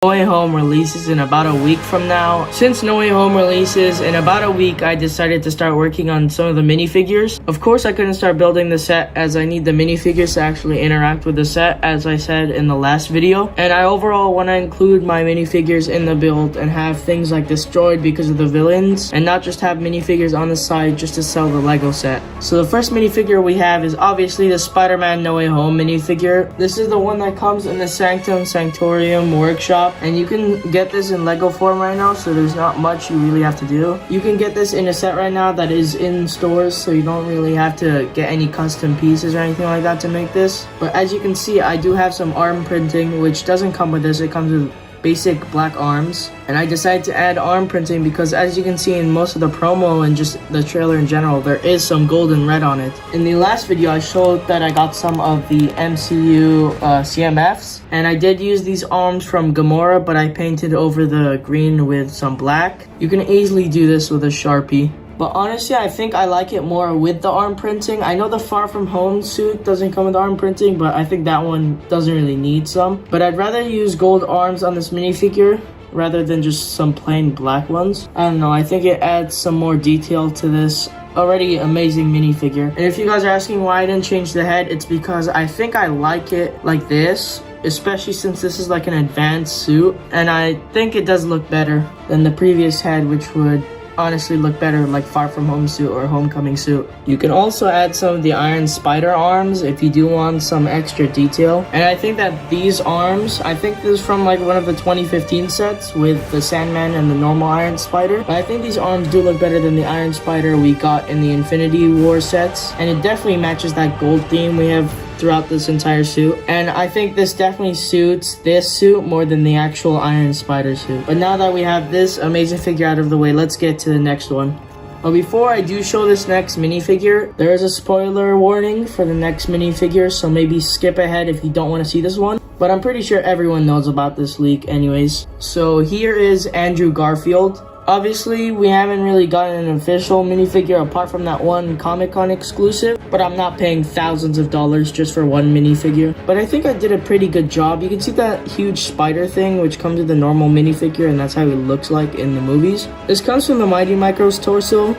No Way Home releases in about a week from now. Since No Way Home releases in about a week, I decided to start working on some of the minifigures. Of course, I couldn't start building the set as I need the minifigures to actually interact with the set, as I said in the last video. And I overall want to include my minifigures in the build and have things like destroyed because of the villains, and not just have minifigures on the side just to sell the Lego set. So the first minifigure we have is obviously the Spider-Man No Way Home minifigure. This is the one that comes in the Sanctum Sanctorium workshop. And you can get this in Lego form right now, so there's not much you really have to do. You can get this in a set right now that is in stores, so you don't really have to get any custom pieces or anything like that to make this. But as you can see, I do have some arm printing, which doesn't come with this. It comes with basic black arms, and I decided to add arm printing because, as you can see in most of the promo and just the trailer in general, there is some gold and red on it. In the last video, I showed that I got some of the MCU CMFs, and I did use these arms from Gamora, but I painted over the green with some black. You can easily do this with a Sharpie. But honestly, I think I like it more with the arm printing. I know the Far From Home suit doesn't come with arm printing, but I think that one doesn't really need some. But I'd rather use gold arms on this minifigure rather than just some plain black ones. I don't know, I think it adds some more detail to this already amazing minifigure. And if you guys are asking why I didn't change the head, it's because I think I like it like this, especially since this is like an advanced suit. And I think it does look better than the previous head, which would honestly look better like Far From Home suit or Homecoming suit. You can also add some of the Iron Spider arms if you do want some extra detail. And I think that these arms, I think this is from like one of the 2015 sets with the Sandman and the normal Iron Spider. But I think these arms do look better than the Iron Spider we got in the Infinity War sets. And it definitely matches that gold theme we have throughout this entire suit. And I think this definitely suits this suit more than the actual Iron Spider suit. But now that we have this amazing figure out of the way, let's get to the next one. But before I do show this next minifigure, there is a spoiler warning for the next minifigure, so maybe skip ahead if you don't want to see this one. But I'm pretty sure everyone knows about this leak anyways. So here is Andrew Garfield. Obviously, we haven't really gotten an official minifigure apart from that one Comic-Con exclusive, but I'm not paying thousands of dollars just for one minifigure. But I think I did a pretty good job. You can see that huge spider thing, which comes with the normal minifigure, and that's how he looks like in the movies. This comes from the Mighty Micro's torso,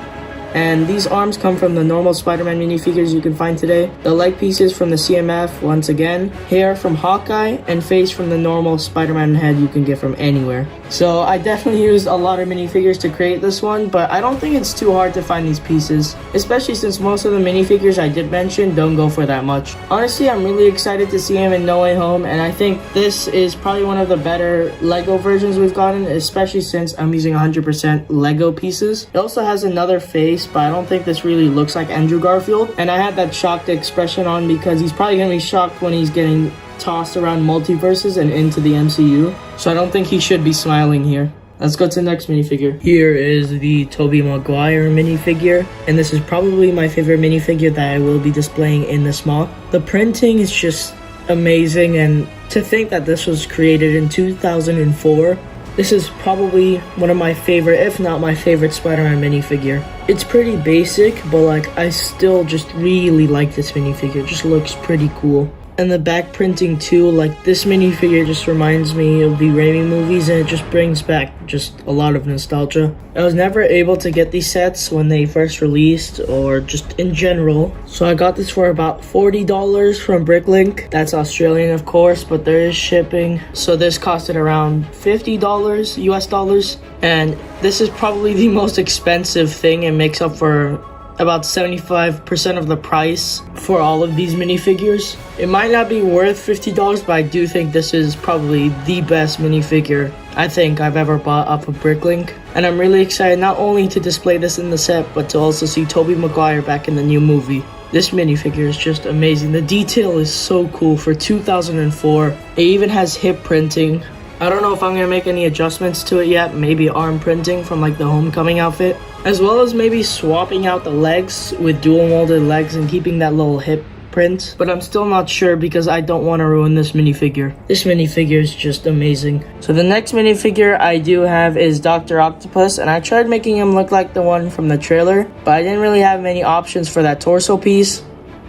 and these arms come from the normal Spider-Man minifigures you can find today. The leg pieces from the CMF once again, hair from Hawkeye, and face from the normal Spider-Man head you can get from anywhere. So I definitely used a lot of minifigures to create this one, but I don't think it's too hard to find these pieces, especially since most of the minifigures I did mention don't go for that much. Honestly, I'm really excited to see him in No Way Home, and I think this is probably one of the better Lego versions we've gotten, especially since I'm using 100% Lego pieces. It also has another face, but I don't think this really looks like Andrew Garfield. And I had that shocked expression on because he's probably gonna be shocked when he's getting tossed around multiverses and into the MCU. So I don't think he should be smiling here. Let's go to the next minifigure. Here is the Tobey Maguire minifigure, and this is probably my favorite minifigure that I will be displaying in this mock. The printing is just amazing, and to think that this was created in 2004, this is probably one of my favorite, if not my favorite, Spider-Man minifigure. It's pretty basic, but like I still just really like this minifigure. It just looks pretty cool. And the back printing too, like this minifigure just reminds me of the Raimi movies, and it just brings back just a lot of nostalgia. I was never able to get these sets when they first released or just in general, so I got this for about $40 from Bricklink. That's Australian of course, but there is shipping, so this costed around $50 US dollars. And this is probably the most expensive thing. It makes up for about 75% of the price for all of these minifigures. It might not be worth $50, but I do think this is probably the best minifigure I think I've ever bought off of Bricklink. And I'm really excited not only to display this in the set, but to also see Tobey Maguire back in the new movie. This minifigure is just amazing. The detail is so cool for 2004. It even has hip printing. I don't know if I'm gonna make any adjustments to it yet. Maybe arm printing from like the Homecoming outfit, as well as maybe swapping out the legs with dual molded legs and keeping that little hip print. But I'm still not sure because I don't want to ruin this minifigure. This minifigure is just amazing. So the next minifigure I do have is Dr. Octopus, and I tried making him look like the one from the trailer, but I didn't really have many options for that torso piece.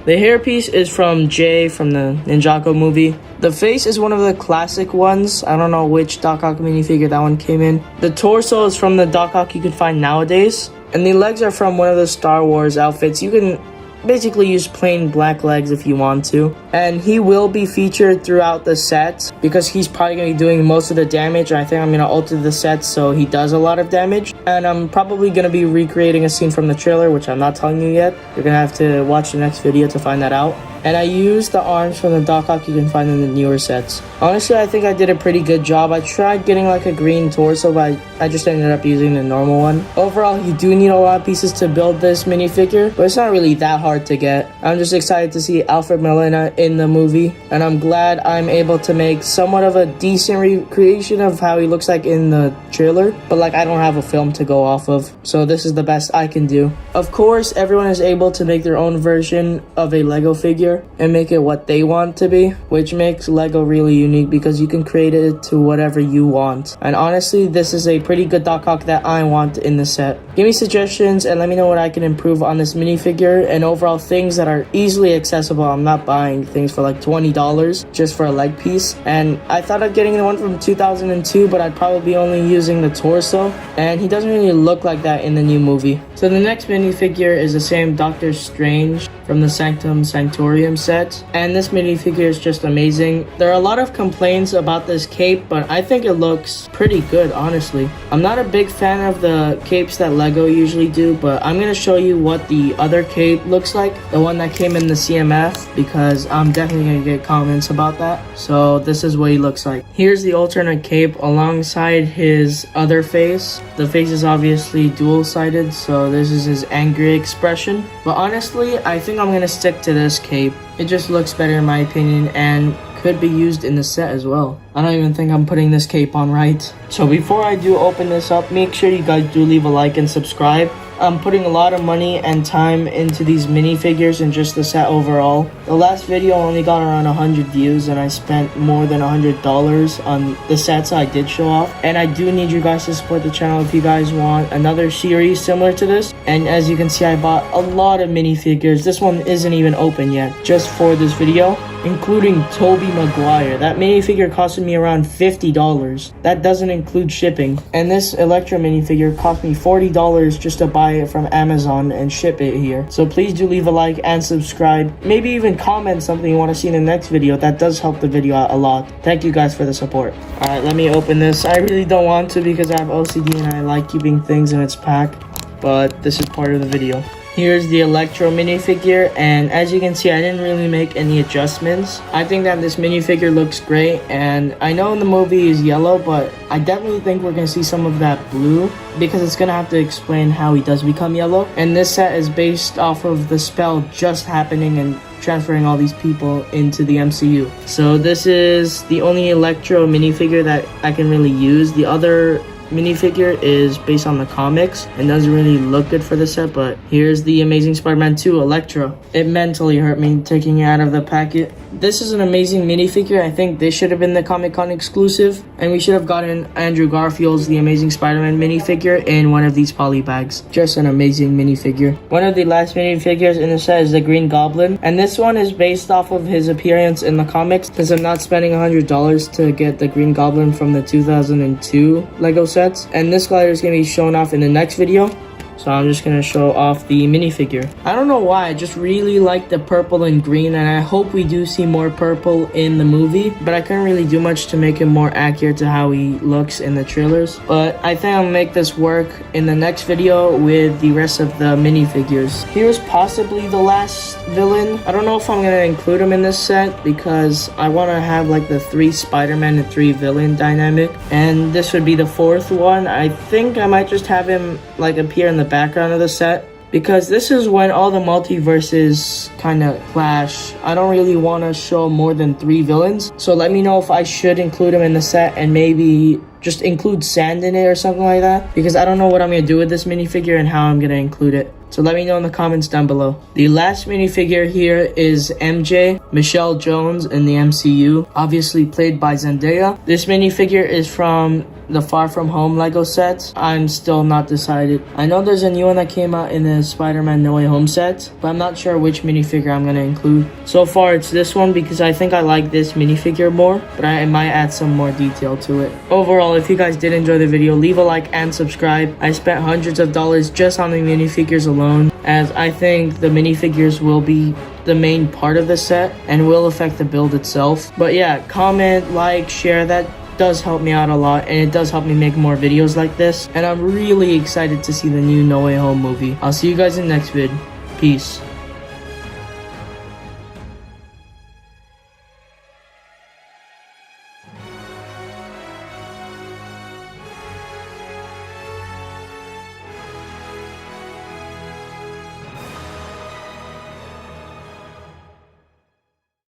The hairpiece is from Jay from the Ninjago movie. The face is one of the classic ones. I don't know which Doc Ock minifigure that one came in. The torso is from the Doc Ock you can find nowadays. And the legs are from one of the Star Wars outfits. You can basically use plain black legs if you want to. And he will be featured throughout the set because he's probably going to be doing most of the damage. I think I'm going to alter the set so he does a lot of damage. And I'm probably going to be recreating a scene from the trailer, which I'm not telling you yet. You're going to have to watch the next video to find that out. And I used the arms from the Doc Ock you can find in the newer sets. Honestly, I think I did a pretty good job. I tried getting like a green torso, but I just ended up using the normal one. Overall, you do need a lot of pieces to build this minifigure, but it's not really that hard to get. I'm just excited to see Alfred Molina in the movie, and I'm glad I'm able to make somewhat of a decent recreation of how he looks like in the trailer, but like I don't have a film to go off of, so this is the best I can do. Of course, everyone is able to make their own version of a Lego figure and make it what they want to be, which makes Lego really unique because you can create it to whatever you want. And honestly, this is a pretty good Doc Ock that I want in the set. Give me suggestions and let me know what I can improve on this minifigure and overall things that are easily accessible. I'm not buying things for like $20 just for a leg piece. And I thought of getting the one from 2002, but I'd probably be only using the torso, and he doesn't really look like that in the new movie. So the next minifigure is the same Doctor Strange from the Sanctum Sanctorium set, and this minifigure is just amazing. There are a lot of complaints about this cape, but I think it looks pretty good, honestly. I'm not a big fan of the capes that Lego usually do, but I'm gonna show you what the other cape looks like, the one that came in the CMF, because I'm definitely gonna get comments about that. So this is what he looks like. Here's the alternate cape alongside his other face. The face is obviously dual-sided, so this is his angry expression. But honestly, I think I'm gonna stick to this cape. It just looks better in my opinion and could be used in the set as well. I don't even think I'm putting this cape on right. So before I do open this up, make sure you guys do leave a like and subscribe. I'm putting a lot of money and time into these minifigures and just the set overall. The last video only got around 100 views and I spent more than $100 on the sets I did show off. And I do need you guys to support the channel if you guys want another series similar to this. And as you can see, I bought a lot of minifigures. This one isn't even open yet, just for this video, including Tobey Maguire. That minifigure costed me around $50. That doesn't include shipping. And this Electro minifigure cost me $40 just to buy it from Amazon and ship it here. So please do leave a like and subscribe. Maybe even comment something you want to see in the next video. That does help the video out a lot. Thank you guys for the support. Alright, let me open this. I really don't want to because I have OCD and I like keeping things in its pack, but this is part of the video. Here's the Electro minifigure, and as you can see, I didn't really make any adjustments. I think that this minifigure looks great, and I know in the movie is yellow, but I definitely think we're going to see some of that blue because it's going to have to explain how he does become yellow. And this set is based off of the spell just happening and transferring all these people into the MCU. So this is the only Electro minifigure that I can really use. The other minifigure is based on the comics and doesn't really look good for the set, but here's the Amazing Spider-Man 2 Electro. It mentally hurt me taking it out of the packet. This is an amazing minifigure. I think this should have been the Comic-Con exclusive, and we should have gotten Andrew Garfield's The Amazing Spider-Man minifigure in one of these poly bags. Just an amazing minifigure. One of the last minifigures in the set is the Green Goblin, and this one is based off of his appearance in the comics, since I'm not spending $100 to get the Green Goblin from the 2002 Lego set. And this glider is going to be shown off in the next video, so I'm just going to show off the minifigure. I don't know why, I just really like the purple and green, and I hope we do see more purple in the movie, but I couldn't really do much to make him more accurate to how he looks in the trailers. But I think I'll make this work in the next video with the rest of the minifigures. Here's possibly the last villain. I don't know if I'm going to include him in this set because I want to have like the 3 Spider-Man and 3 villain dynamic, and this would be the 4th one. I think I might just have him like appear in the background of the set because this is when all the multiverses kind of clash. I don't really want to show more than 3 villains, so let me know if I should include him in the set and maybe just include sand in it or something like that, because I don't know what I'm going to do with this minifigure and how I'm going to include it. So let me know in the comments down below. The last minifigure here is MJ, Michelle Jones in the MCU, obviously played by Zendaya. This minifigure is from the Far From Home Lego sets, I'm still not decided. I know there's a new one that came out in the Spider-Man No Way Home set, but I'm not sure which minifigure I'm gonna include. So far it's this one because I think I like this minifigure more, but I might add some more detail to it. Overall, if you guys did enjoy the video, leave a like and subscribe. I spent hundreds of dollars just on the minifigures alone, as I think the minifigures will be the main part of the set and will affect the build itself. But yeah, comment, like, share, that does help me out a lot, and it does help me make more videos like this, and I'm really excited to see the new No Way Home movie. I'll see you guys in the next vid. Peace.